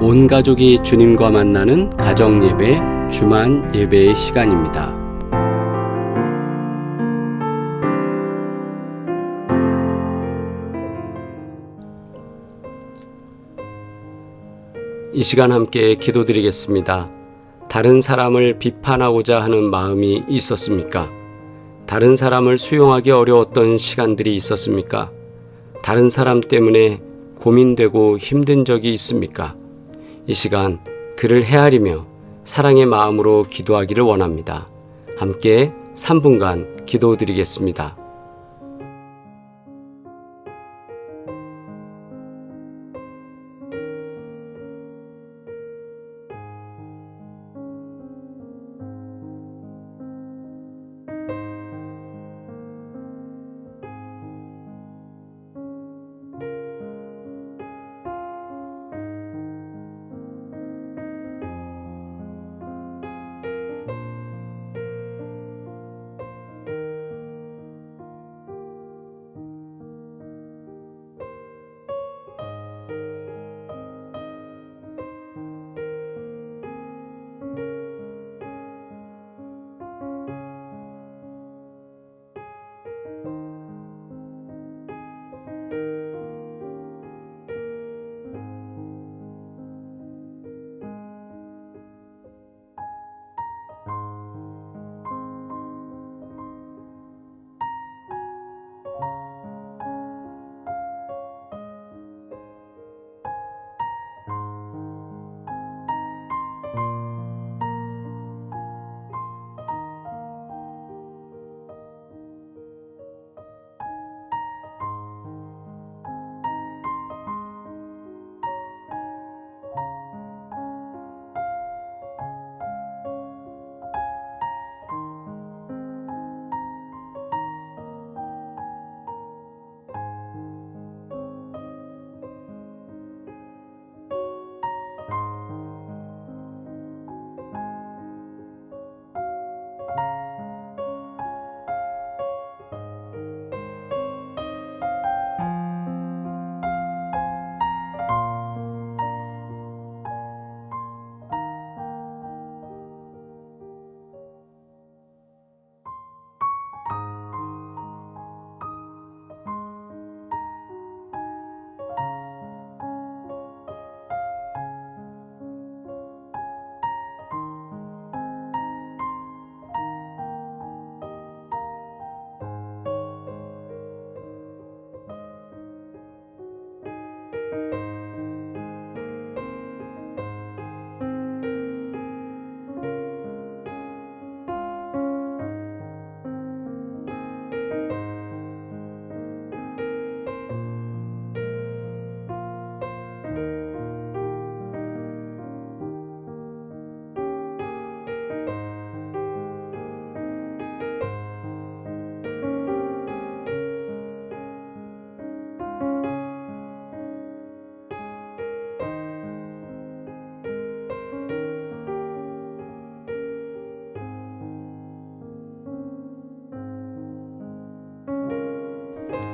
온 가족이 주님과 만나는 가정예배, 주만 예배의 시간입니다. 이 시간 함께 기도드리겠습니다. 다른 사람을 비판하고자 하는 마음이 있었습니까? 다른 사람을 수용하기 어려웠던 시간들이 있었습니까? 다른 사람 때문에 고민되고 힘든 적이 있습니까? 이 시간 그를 헤아리며 사랑의 마음으로 기도하기를 원합니다. 함께 3분간 기도드리겠습니다.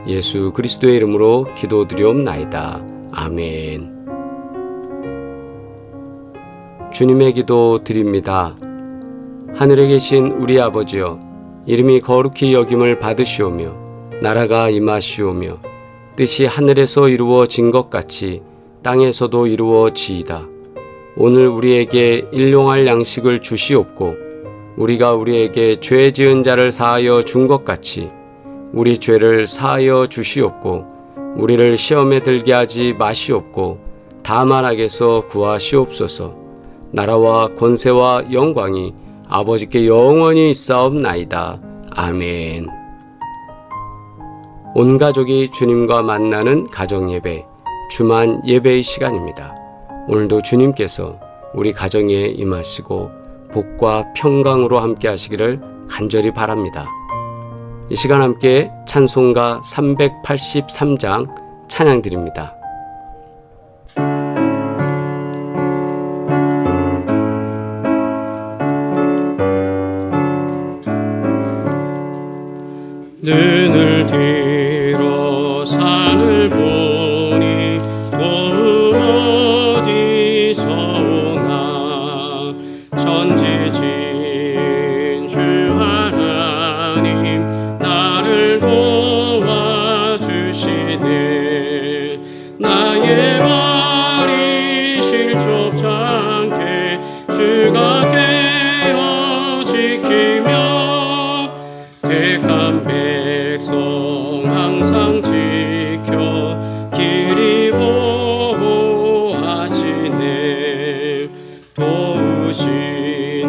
예수 그리스도의 이름으로 기도드리옵나이다. 아멘. 주님의 기도 드립니다. 하늘에 계신 우리 아버지여, 이름이 거룩히 여김을 받으시오며 나라가 임하시오며 뜻이 하늘에서 이루어진 것 같이 땅에서도 이루어지이다. 오늘 우리에게 일용할 양식을 주시옵고 우리가 우리에게 죄 지은 자를 사하여 준 것 같이 우리 죄를 사하여 주시옵고 우리를 시험에 들게 하지 마시옵고 다만 악에서 구하시옵소서. 나라와 권세와 영광이 아버지께 영원히 있사옵나이다. 아멘. 온 가족이 주님과 만나는 가정예배, 주만 예배의 시간입니다. 오늘도 주님께서 우리 가정에 임하시고 복과 평강으로 함께 하시기를 간절히 바랍니다. 이 시간 함께 찬송가 383장 찬양 드립니다. 눈을 들어 산을 보니 어디서 섭지 않게 주가 깨어 지키며 택한 백성 항상 지켜 길이 보호하시네. 도우시는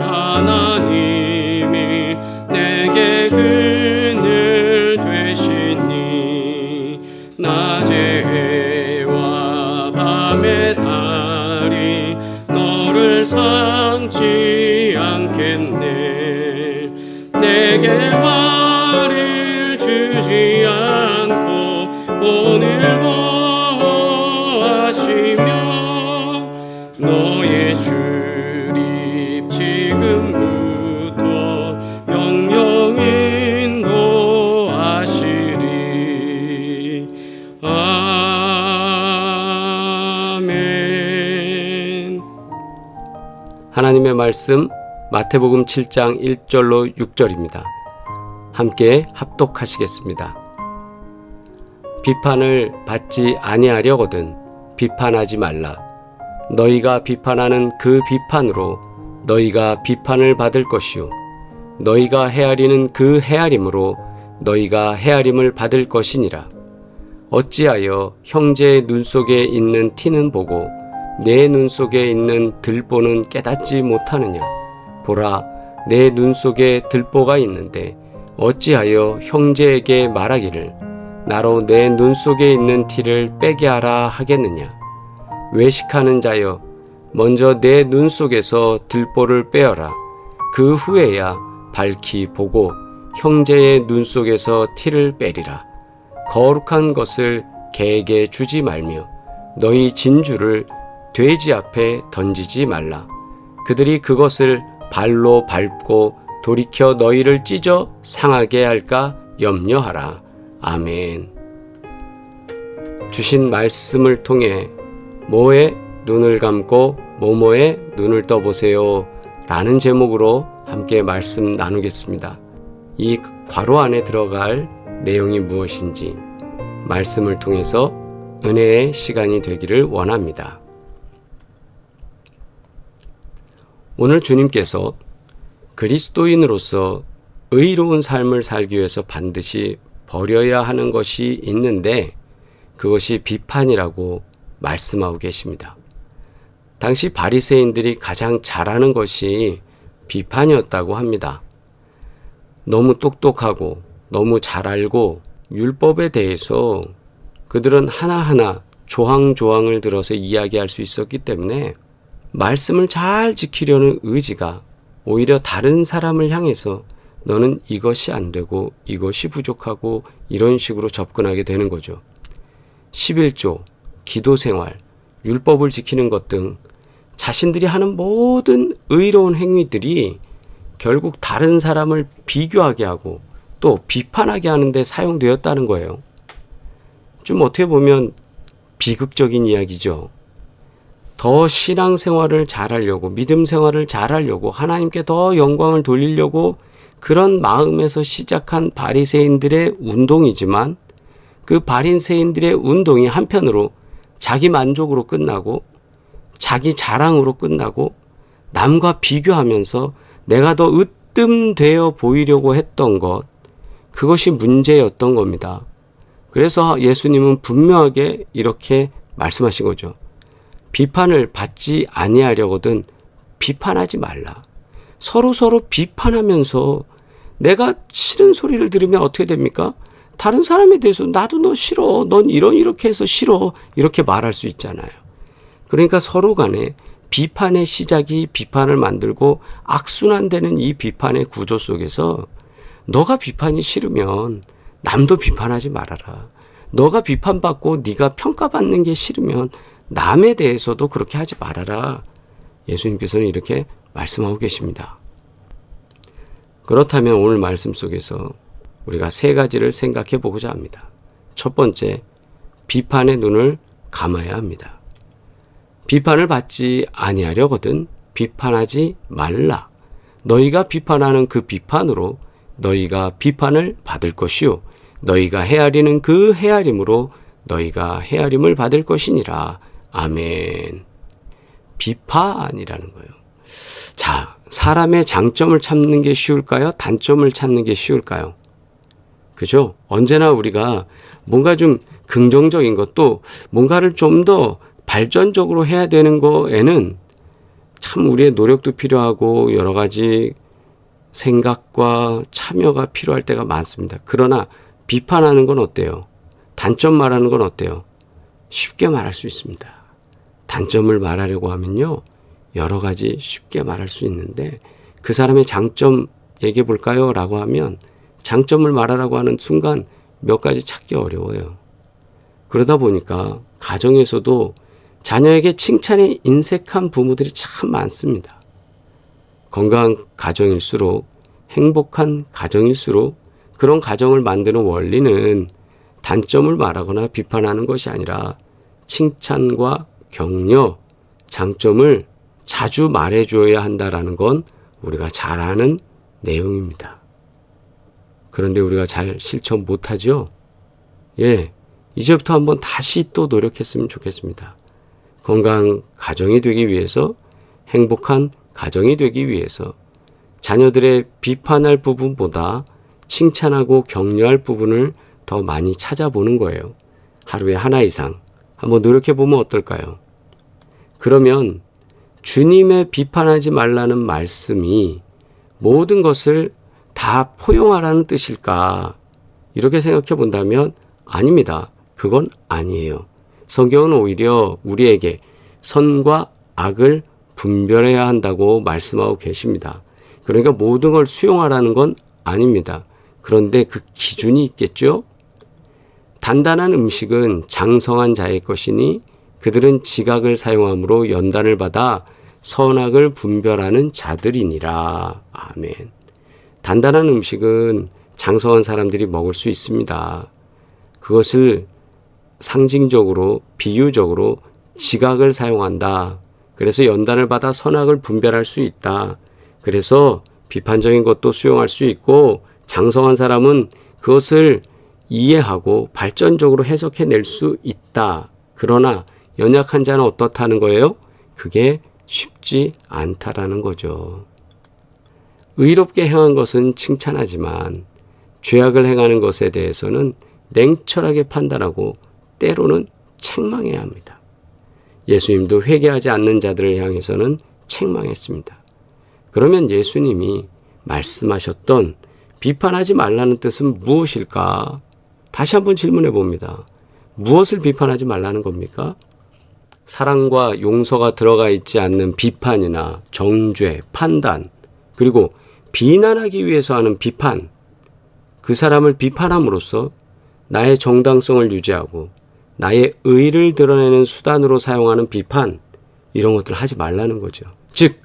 하나님이 내게 그늘 되시니 낮의 해와 밤의 달이 너를 상치 않겠네. 내게 화를 주지 않고 오늘 보호하시며 너의 출입 지금부터 영영 인도하시리. 아멘. 하나님의 말씀 마태복음 7장 1절로 6절입니다. 함께 합독하시겠습니다. 비판을 받지 아니하려거든 비판하지 말라. 너희가 비판하는 그 비판으로 너희가 비판을 받을 것이요 너희가 헤아리는 그 헤아림으로 너희가 헤아림을 받을 것이니라. 어찌하여 형제의 눈 속에 있는 티는 보고 내 눈 속에 있는 들보는 깨닫지 못하느냐. 보라, 내 눈 속에 들보가 있는데 어찌하여 형제에게 말하기를 나로 내 눈 속에 있는 티를 빼게 하라 하겠느냐. 외식하는 자여, 먼저 내 눈 속에서 들보를 빼어라. 그 후에야 밝히 보고 형제의 눈 속에서 티를 빼리라. 거룩한 것을 개에게 주지 말며 너희 진주를 돼지 앞에 던지지 말라. 그들이 그것을 발로 밟고 돌이켜 너희를 찢어 상하게 할까 염려하라. 아멘. 주신 말씀을 통해 뭐에 눈을 감고 뭐뭐에 눈을 떠보세요 라는 제목으로 함께 말씀 나누겠습니다. 이 괄호 안에 들어갈 내용이 무엇인지 말씀을 통해서 은혜의 시간이 되기를 원합니다. 오늘 주님께서 그리스도인으로서 의로운 삶을 살기 위해서 반드시 버려야 하는 것이 있는데 그것이 비판이라고 말씀하고 계십니다. 당시 바리새인들이 가장 잘하는 것이 비판이었다고 합니다. 너무 똑똑하고 너무 잘 알고 율법에 대해서 그들은 하나하나 조항조항을 들어서 이야기할 수 있었기 때문에 말씀을 잘 지키려는 의지가 오히려 다른 사람을 향해서 너는 이것이 안 되고 이것이 부족하고 이런 식으로 접근하게 되는 거죠. 11조, 기도생활, 율법을 지키는 것 등 자신들이 하는 모든 의로운 행위들이 결국 다른 사람을 비교하게 하고 또 비판하게 하는 데 사용되었다는 거예요. 좀 어떻게 보면 비극적인 이야기죠. 더 신앙생활을 잘하려고 믿음 생활을 잘하려고 하나님께 더 영광을 돌리려고 그런 마음에서 시작한 바리새인들의 운동이지만 그 바리새인들의 운동이 한편으로 자기 만족으로 끝나고 자기 자랑으로 끝나고 남과 비교하면서 내가 더 으뜸되어 보이려고 했던 것, 그것이 문제였던 겁니다. 그래서 예수님은 분명하게 이렇게 말씀하신 거죠. 비판을 받지 아니하려거든 비판하지 말라. 서로 비판하면서 내가 싫은 소리를 들으면 어떻게 됩니까? 다른 사람에 대해서 나도 너 싫어. 넌 이렇게 해서 싫어. 이렇게 말할 수 있잖아요. 그러니까 서로 간에 비판의 시작이 비판을 만들고 악순환되는 이 비판의 구조 속에서 너가 비판이 싫으면 남도 비판하지 말아라. 너가 비판받고 네가 평가받는 게 싫으면 남에 대해서도 그렇게 하지 말아라. 예수님께서는 이렇게 말씀하고 계십니다. 그렇다면 오늘 말씀 속에서 우리가 세 가지를 생각해 보고자 합니다. 첫 번째, 비판의 눈을 감아야 합니다. 비판을 받지 아니하려거든 비판하지 말라. 너희가 비판하는 그 비판으로 너희가 비판을 받을 것이요 너희가 헤아리는 그 헤아림으로 너희가 헤아림을 받을 것이니라. 아멘. 비판이라는 거예요. 자, 사람의 장점을 찾는 게 쉬울까요? 단점을 찾는 게 쉬울까요? 그죠? 언제나 우리가 뭔가 좀 긍정적인 것도 뭔가를 좀 더 발전적으로 해야 되는 거에는 참 우리의 노력도 필요하고 여러 가지 생각과 참여가 필요할 때가 많습니다. 그러나 비판하는 건 어때요? 단점 말하는 건 어때요? 쉽게 말할 수 있습니다. 단점을 말하려고 하면요, 여러 가지 쉽게 말할 수 있는데 그 사람의 장점 얘기해 볼까요? 라고 하면 장점을 말하라고 하는 순간 몇 가지 찾기 어려워요. 그러다 보니까 가정에서도 자녀에게 칭찬이 인색한 부모들이 참 많습니다. 건강한 가정일수록, 행복한 가정일수록 그런 가정을 만드는 원리는 단점을 말하거나 비판하는 것이 아니라 칭찬과 격려, 장점을 자주 말해줘야 한다라는 건 우리가 잘 아는 내용입니다. 그런데 우리가 잘 실천 못하죠? 예, 이제부터 한번 다시 또 노력했으면 좋겠습니다. 건강한 가정이 되기 위해서, 행복한 가정이 되기 위해서 자녀들의 비판할 부분보다 칭찬하고 격려할 부분을 더 많이 찾아보는 거예요. 하루에 하나 이상 한번 노력해 보면 어떨까요? 그러면 주님의 비판하지 말라는 말씀이 모든 것을 다 포용하라는 뜻일까? 이렇게 생각해 본다면 아닙니다. 그건 아니에요. 성경은 오히려 우리에게 선과 악을 분별해야 한다고 말씀하고 계십니다. 그러니까 모든 걸 수용하라는 건 아닙니다. 그런데 그 기준이 있겠죠? 단단한 음식은 장성한 자의 것이니 그들은 지각을 사용함으로 연단을 받아 선악을 분별하는 자들이니라. 아멘. 단단한 음식은 장성한 사람들이 먹을 수 있습니다. 그것을 상징적으로, 비유적으로 지각을 사용한다. 그래서 연단을 받아 선악을 분별할 수 있다. 그래서 비판적인 것도 수용할 수 있고 장성한 사람은 그것을 이해하고 발전적으로 해석해낼 수 있다. 그러나 연약한 자는 어떻다는 거예요? 그게 쉽지 않다라는 거죠. 의롭게 행한 것은 칭찬하지만 죄악을 행하는 것에 대해서는 냉철하게 판단하고 때로는 책망해야 합니다. 예수님도 회개하지 않는 자들을 향해서는 책망했습니다. 그러면 예수님이 말씀하셨던 비판하지 말라는 뜻은 무엇일까? 다시 한번 질문해 봅니다. 무엇을 비판하지 말라는 겁니까? 사랑과 용서가 들어가 있지 않는 비판이나 정죄, 판단, 그리고 비난하기 위해서 하는 비판, 그 사람을 비판함으로써 나의 정당성을 유지하고 나의 의를 드러내는 수단으로 사용하는 비판, 이런 것들을 하지 말라는 거죠. 즉,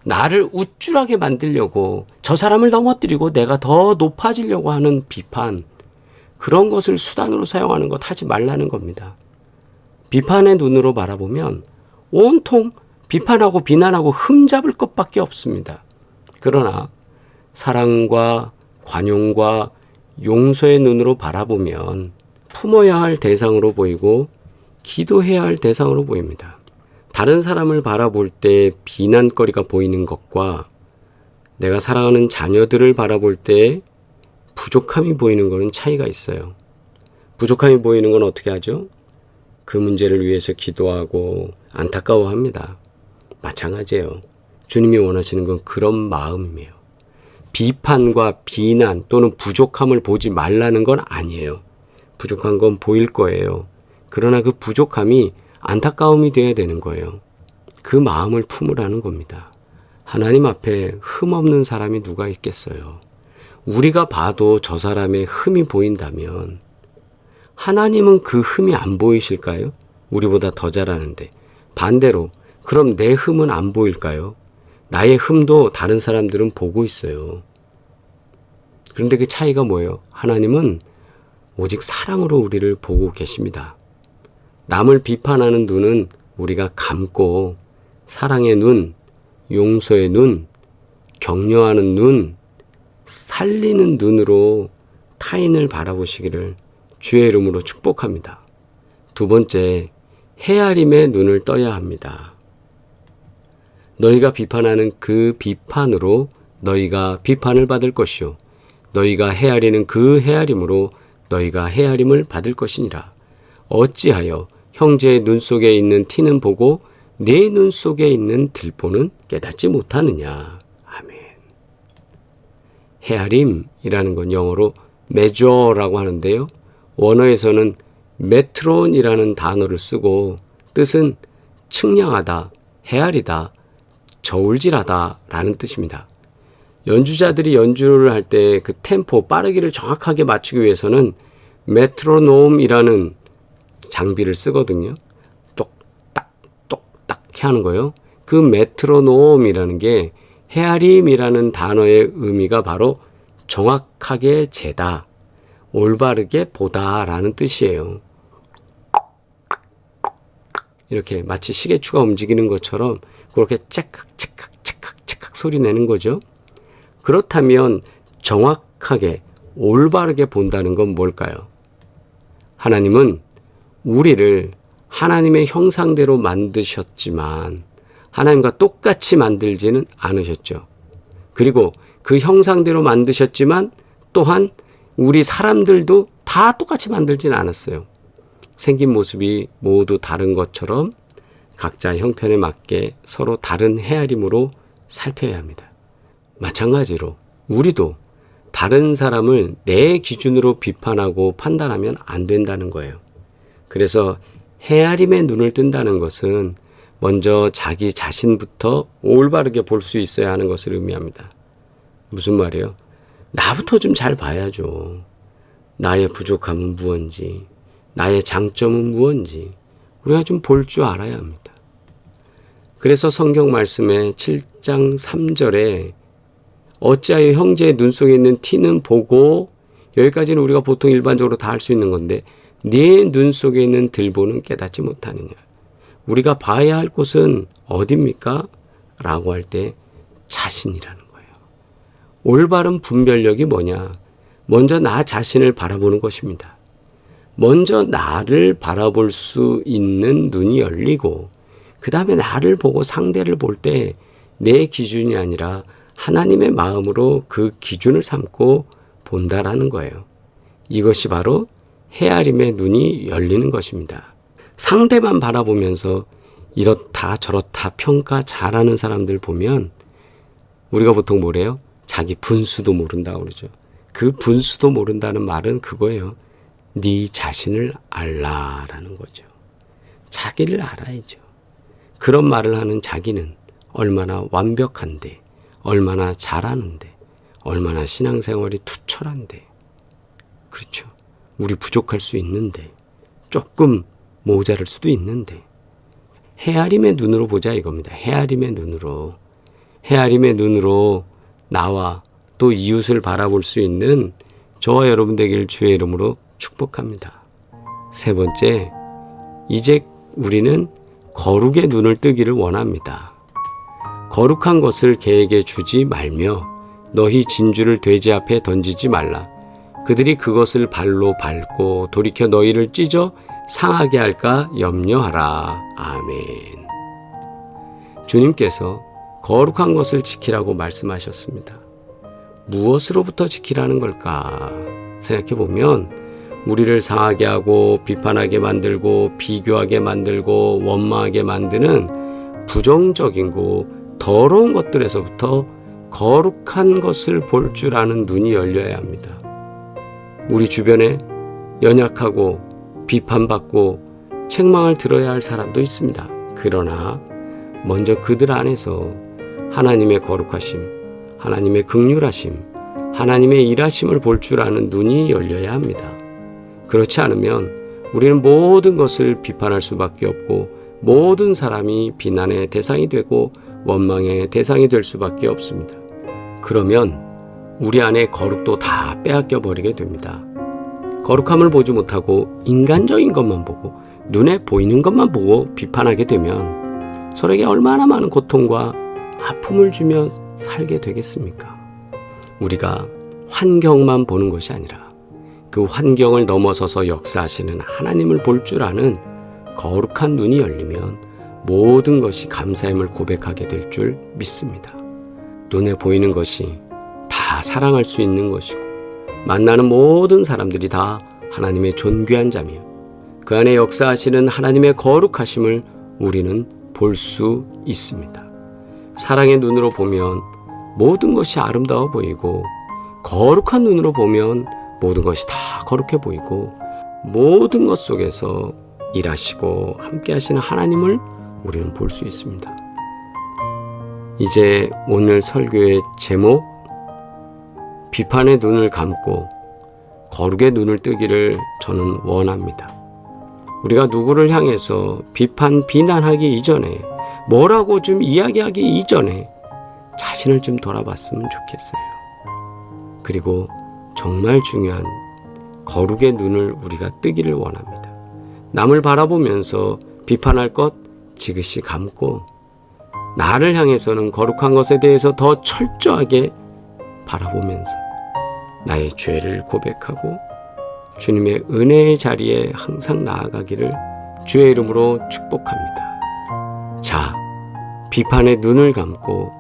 나를 우쭐하게 만들려고 저 사람을 넘어뜨리고 내가 더 높아지려고 하는 비판, 그런 것을 수단으로 사용하는 것 하지 말라는 겁니다. 비판의 눈으로 바라보면 온통 비판하고 비난하고 흠잡을 것밖에 없습니다. 그러나 사랑과 관용과 용서의 눈으로 바라보면 품어야 할 대상으로 보이고 기도해야 할 대상으로 보입니다. 다른 사람을 바라볼 때 비난거리가 보이는 것과 내가 사랑하는 자녀들을 바라볼 때 부족함이 보이는 것은 차이가 있어요. 부족함이 보이는 건 어떻게 하죠? 그 문제를 위해서 기도하고 안타까워합니다. 마찬가지예요. 주님이 원하시는 건 그런 마음이에요. 비판과 비난 또는 부족함을 보지 말라는 건 아니에요. 부족한 건 보일 거예요. 그러나 그 부족함이 안타까움이 되어야 되는 거예요. 그 마음을 품으라는 겁니다. 하나님 앞에 흠없는 사람이 누가 있겠어요? 우리가 봐도 저 사람의 흠이 보인다면 하나님은 그 흠이 안 보이실까요? 우리보다 더 잘하는데. 반대로 그럼 내 흠은 안 보일까요? 나의 흠도 다른 사람들은 보고 있어요. 그런데 그 차이가 뭐예요? 하나님은 오직 사랑으로 우리를 보고 계십니다. 남을 비판하는 눈은 우리가 감고 사랑의 눈, 용서의 눈, 격려하는 눈, 살리는 눈으로 타인을 바라보시기를 주의 이름으로 축복합니다. 두 번째, 헤아림의 눈을 떠야 합니다. 너희가 비판하는 그 비판으로 너희가 비판을 받을 것이요 너희가 헤아리는 그 헤아림으로 너희가 헤아림을 받을 것이니라. 어찌하여 형제의 눈 속에 있는 티는 보고 내 눈 속에 있는 들보는 깨닫지 못하느냐. 아멘. 헤아림이라는 건 영어로 measure라고 하는데요. 원어에서는 메트론이라는 단어를 쓰고 뜻은 측량하다, 헤아리다, 저울질하다 라는 뜻입니다. 연주자들이 연주를 할 때 그 템포, 빠르기를 정확하게 맞추기 위해서는 메트로놈이라는 장비를 쓰거든요. 똑딱, 똑딱 하는 거예요. 그 메트로놈이라는 게 헤아림이라는 단어의 의미가 바로 정확하게 재다, 올바르게 보다라는 뜻이에요. 이렇게 마치 시계추가 움직이는 것처럼 그렇게 째깍 째깍 째깍 째깍 소리 내는 거죠. 그렇다면 정확하게 올바르게 본다는 건 뭘까요? 하나님은 우리를 하나님의 형상대로 만드셨지만 하나님과 똑같이 만들지는 않으셨죠. 그리고 그 형상대로 만드셨지만 또한 우리 사람들도 다 똑같이 만들지는 않았어요. 생긴 모습이 모두 다른 것처럼 각자 형편에 맞게 서로 다른 헤아림으로 살펴야 합니다. 마찬가지로 우리도 다른 사람을 내 기준으로 비판하고 판단하면 안 된다는 거예요. 그래서 헤아림의 눈을 뜬다는 것은 먼저 자기 자신부터 올바르게 볼 수 있어야 하는 것을 의미합니다. 무슨 말이에요? 나부터 좀 잘 봐야죠. 나의 부족함은 무엇인지, 나의 장점은 무엇인지 우리가 좀 볼 줄 알아야 합니다. 그래서 성경 말씀의 7장 3절에 어찌하여 형제의 눈 속에 있는 티는 보고, 여기까지는 우리가 보통 일반적으로 다 할 수 있는 건데 네 눈 속에 있는 들보는 깨닫지 못하느냐. 우리가 봐야 할 곳은 어디입니까? 라고 할 때 자신이라는 거예요. 올바른 분별력이 뭐냐? 먼저 나 자신을 바라보는 것입니다. 먼저 나를 바라볼 수 있는 눈이 열리고 그 다음에 나를 보고 상대를 볼 때 내 기준이 아니라 하나님의 마음으로 그 기준을 삼고 본다라는 거예요. 이것이 바로 헤아림의 눈이 열리는 것입니다. 상대만 바라보면서 이렇다 저렇다 평가 잘하는 사람들 보면 우리가 보통 뭐래요? 자기 분수도 모른다고 그러죠. 그 분수도 모른다는 말은 그거예요. 네 자신을 알라라는 거죠. 자기를 알아야죠. 그런 말을 하는 자기는 얼마나 완벽한데, 얼마나 잘하는데, 얼마나 신앙생활이 투철한데. 그렇죠. 우리 부족할 수 있는데, 조금 모자랄 수도 있는데 헤아림의 눈으로 보자 이겁니다. 헤아림의 눈으로. 헤아림의 눈으로 나와 또 이웃을 바라볼 수 있는 저와 여러분 되길 주의 이름으로 축복합니다. 세 번째, 이제 우리는 거룩의 눈을 뜨기를 원합니다. 거룩한 것을 개에게 주지 말며 너희 진주를 돼지 앞에 던지지 말라. 그들이 그것을 발로 밟고 돌이켜 너희를 찢어 상하게 할까 염려하라. 아멘. 주님께서 거룩한 것을 지키라고 말씀하셨습니다. 무엇으로부터 지키라는 걸까? 생각해보면 우리를 상하게 하고 비판하게 만들고 비교하게 만들고 원망하게 만드는 부정적이고 더러운 것들에서부터 거룩한 것을 볼 줄 아는 눈이 열려야 합니다. 우리 주변에 연약하고 비판받고 책망을 들어야 할 사람도 있습니다. 그러나 먼저 그들 안에서 하나님의 거룩하심, 하나님의 긍휼하심, 하나님의 일하심을 볼 줄 아는 눈이 열려야 합니다. 그렇지 않으면 우리는 모든 것을 비판할 수밖에 없고 모든 사람이 비난의 대상이 되고 원망의 대상이 될 수밖에 없습니다. 그러면 우리 안에 거룩도 다 빼앗겨 버리게 됩니다. 거룩함을 보지 못하고 인간적인 것만 보고 눈에 보이는 것만 보고 비판하게 되면 서로에게 얼마나 많은 고통과 아픔을 주며 살게 되겠습니까? 우리가 환경만 보는 것이 아니라 그 환경을 넘어서서 역사하시는 하나님을 볼 줄 아는 거룩한 눈이 열리면 모든 것이 감사함을 고백하게 될 줄 믿습니다. 눈에 보이는 것이 다 사랑할 수 있는 것이고 만나는 모든 사람들이 다 하나님의 존귀한 자며 그 안에 역사하시는 하나님의 거룩하심을 우리는 볼 수 있습니다. 사랑의 눈으로 보면 모든 것이 아름다워 보이고 거룩한 눈으로 보면 모든 것이 다 거룩해 보이고 모든 것 속에서 일하시고 함께 하시는 하나님을 우리는 볼 수 있습니다. 이제 오늘 설교의 제목, 비판의 눈을 감고 거룩의 눈을 뜨기를 저는 원합니다. 우리가 누구를 향해서 비난하기 이전에 뭐라고 좀 이야기하기 이전에 자신을 좀 돌아봤으면 좋겠어요. 그리고 정말 중요한 거룩의 눈을 우리가 뜨기를 원합니다. 남을 바라보면서 비판할 것 지그시 감고 나를 향해서는 거룩한 것에 대해서 더 철저하게 바라보면서 나의 죄를 고백하고 주님의 은혜의 자리에 항상 나아가기를 주의 이름으로 축복합니다. 자, 비판의 눈을 감고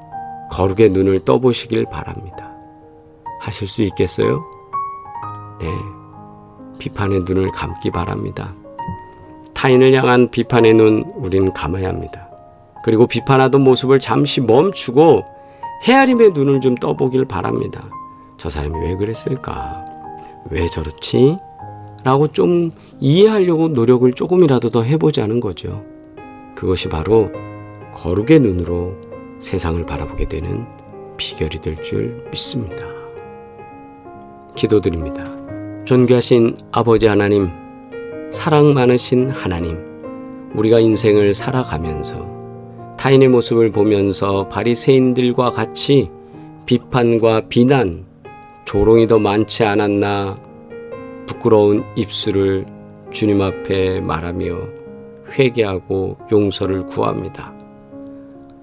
거룩의 눈을 떠보시길 바랍니다. 하실 수 있겠어요? 네, 비판의 눈을 감기 바랍니다. 타인을 향한 비판의 눈 우리는 감아야 합니다. 그리고 비판하던 모습을 잠시 멈추고 헤아림의 눈을 좀 떠보길 바랍니다. 저 사람이 왜 그랬을까? 왜 저렇지? 라고 좀 이해하려고 노력을 조금이라도 더 해보자는 거죠. 그것이 바로 거룩의 눈으로 세상을 바라보게 되는 비결이 될 줄 믿습니다. 기도드립니다. 존귀하신 아버지 하나님, 사랑 많으신 하나님, 우리가 인생을 살아가면서 타인의 모습을 보면서 바리새인들과 같이 비판과 비난, 조롱이 더 많지 않았나 부끄러운 입술을 주님 앞에 말하며 회개하고 용서를 구합니다.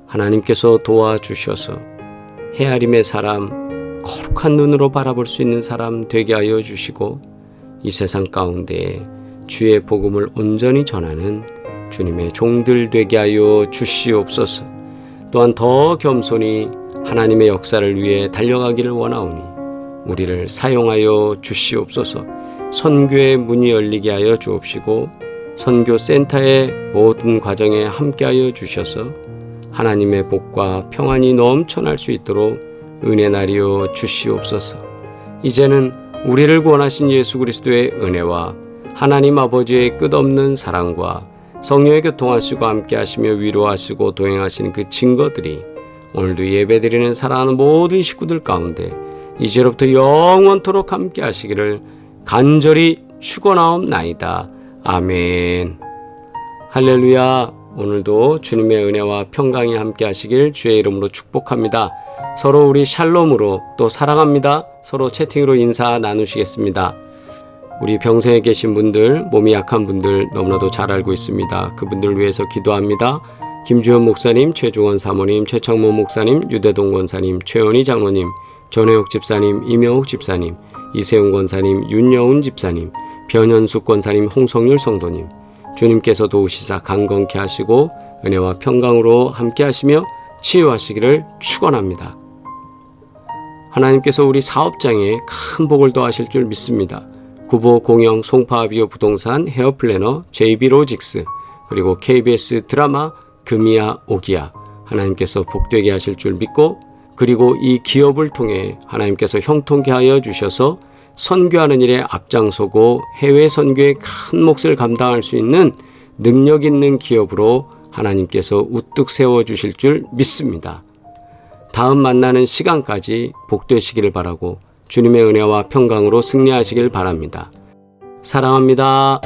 하나님께서 도와주셔서 헤아림의 사람, 거룩한 눈으로 바라볼 수 있는 사람 되게 하여 주시고 이 세상 가운데 주의 복음을 온전히 전하는 주님의 종들 되게 하여 주시옵소서. 또한 더 겸손히 하나님의 역사를 위해 달려가기를 원하오니 우리를 사용하여 주시옵소서. 선교의 문이 열리게 하여 주옵시고 선교센터의 모든 과정에 함께하여 주셔서 하나님의 복과 평안이 넘쳐날 수 있도록 은혜 나리여 주시옵소서. 이제는 우리를 구원하신 예수 그리스도의 은혜와 하나님 아버지의 끝없는 사랑과 성령의 교통하시고 함께하시며 위로하시고 동행하시는 그 증거들이 오늘도 예배드리는 사랑하는 모든 식구들 가운데 이제로부터 영원토록 함께하시기를 간절히 축원하옵나이다. 아멘. 할렐루야. 오늘도 주님의 은혜와 평강이 함께하시길 주의 이름으로 축복합니다. 서로 우리 샬롬으로 또 사랑합니다. 서로 채팅으로 인사 나누시겠습니다. 우리 병성에 계신 분들, 몸이 약한 분들 너무나도 잘 알고 있습니다. 그분들 위해서 기도합니다. 김주현 목사님, 최중원 사모님, 최창모 목사님, 유대동 권사님, 최원희 장로님, 전혜옥 집사님, 이명옥 집사님, 이세용 권사님, 윤여운 집사님, 변현숙 권사님, 홍성율 성도님, 주님께서 도우시사 강건케 하시고 은혜와 평강으로 함께 하시며 치유하시기를 축원합니다. 하나님께서 우리 사업장에 큰 복을 더하실 줄 믿습니다. 구보 공영 송파비오 부동산 헤어플래너 JB로직스 그리고 KBS 드라마 금이야 오기야 하나님께서 복되게 하실 줄 믿고 그리고 이 기업을 통해 하나님께서 형통케 하여 주셔서 선교하는 일에 앞장서고 해외 선교의 큰 몫을 감당할 수 있는 능력 있는 기업으로 하나님께서 우뚝 세워주실 줄 믿습니다. 다음 만나는 시간까지 복되시기를 바라고 주님의 은혜와 평강으로 승리하시길 바랍니다. 사랑합니다.